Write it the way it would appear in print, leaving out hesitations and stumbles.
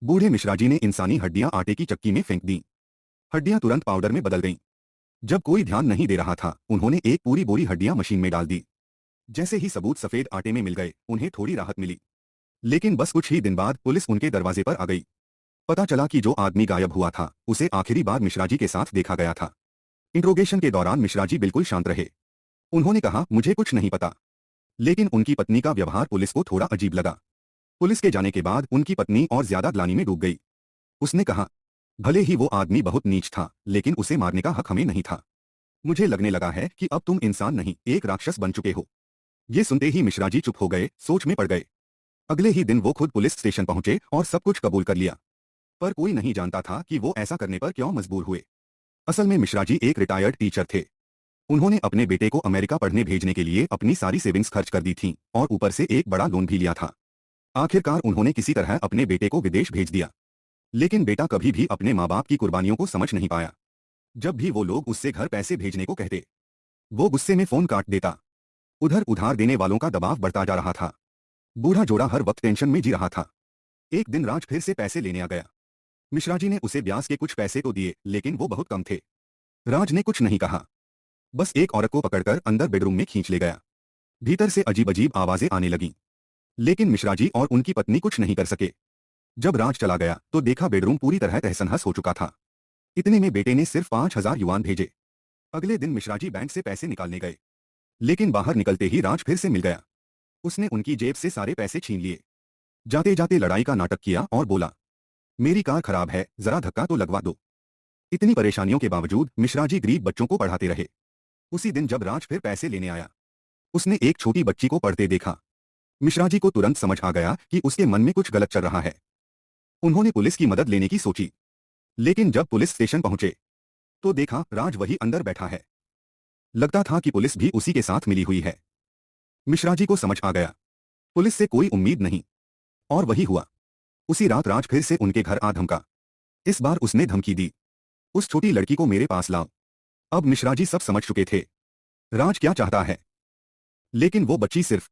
बूढ़े मिश्रा जी ने इंसानी हड्डियां आटे की चक्की में फेंक दी। हड्डियां तुरंत पाउडर में बदल गईं। जब कोई ध्यान नहीं दे रहा था, उन्होंने एक पूरी बोरी हड्डियां मशीन में डाल दी। जैसे ही सबूत सफेद आटे में मिल गए, उन्हें थोड़ी राहत मिली। लेकिन बस कुछ ही दिन बाद पुलिस उनके दरवाजे पर आ गई। पता चला कि जो आदमी गायब हुआ था, उसे आखिरी बार मिश्रा जी के साथ देखा गया था। इंट्रोगेशन के दौरान मिश्रा जी बिल्कुल शांत रहे। उन्होंने कहा, मुझे कुछ नहीं पता। लेकिन उनकी पत्नी का व्यवहार पुलिस को थोड़ा अजीब लगा। पुलिस के जाने के बाद उनकी पत्नी और ज्यादा ग्लानि में डूब गई। उसने कहा, भले ही वो आदमी बहुत नीच था, लेकिन उसे मारने का हक हमें नहीं था। मुझे लगने लगा है कि अब तुम इंसान नहीं, एक राक्षस बन चुके हो। ये सुनते ही मिश्रा जी चुप हो गए, सोच में पड़ गए। अगले ही दिन वो खुद पुलिस स्टेशन पहुंचे और सब कुछ कबूल कर लिया। पर कोई नहीं जानता था कि वो ऐसा करने पर क्यों मजबूर हुए। असल में मिश्रा जी एक रिटायर्ड टीचर थे। उन्होंने अपने बेटे को अमेरिका पढ़ने भेजने के लिए अपनी सारी सेविंग्स खर्च कर दी थीं और ऊपर से एक बड़ा लोन भी लिया था। आखिरकार उन्होंने किसी तरह अपने बेटे को विदेश भेज दिया। लेकिन बेटा कभी भी अपने माँ बाप की कुर्बानियों को समझ नहीं पाया। जब भी वो लोग उससे घर पैसे भेजने को कहते, वो गुस्से में फोन काट देता। उधर उधार देने वालों का दबाव बढ़ता जा रहा था। बूढ़ा जोड़ा हर वक्त टेंशन में जी रहा था। एक दिन राज फिर से पैसे लेने आ गया। मिश्रा जी ने उसे ब्याज के कुछ पैसे तो दिए, लेकिन वो बहुत कम थे। राज ने कुछ नहीं कहा, बस एक औरत को पकड़कर अंदर बेडरूम में खींच ले गया। भीतर से अजीब अजीब आवाजें आने लगीं। लेकिन मिश्रा जी और उनकी पत्नी कुछ नहीं कर सके। जब राज चला गया तो देखा बेडरूम पूरी तरह तहस-नहस हो चुका था। इतने में बेटे ने सिर्फ 5,000 युआन भेजे। अगले दिन मिश्रा जी बैंक से पैसे निकालने गए, लेकिन बाहर निकलते ही राज फिर से मिल गया। उसने उनकी जेब से सारे पैसे छीन लिए। जाते जाते लड़ाई का नाटक किया और बोला, मेरी कार खराब है, जरा धक्का तो लगवा दो। इतनी परेशानियों के बावजूद मिश्रा जी गरीब बच्चों को पढ़ाते रहे। उसी दिन जब राज फिर पैसे लेने आया, उसने एक छोटी बच्ची को पढ़ते देखा। मिश्रा जी को तुरंत समझ आ गया कि उसके मन में कुछ गलत चल रहा है। उन्होंने पुलिस की मदद लेने की सोची। लेकिन जब पुलिस स्टेशन पहुंचे तो देखा राज वही अंदर बैठा है। लगता था कि पुलिस भी उसी के साथ मिली हुई है। मिश्रा जी को समझ आ गया, पुलिस से कोई उम्मीद नहीं। और वही हुआ। उसी रात राज फिर से उनके घर आ धमका। इस बार उसने धमकी दी, उस छोटी लड़की को मेरे पास लाओ। अब मिश्रा जी सब समझ चुके थे राज क्या चाहता है। लेकिन वो बच्ची सिर्फ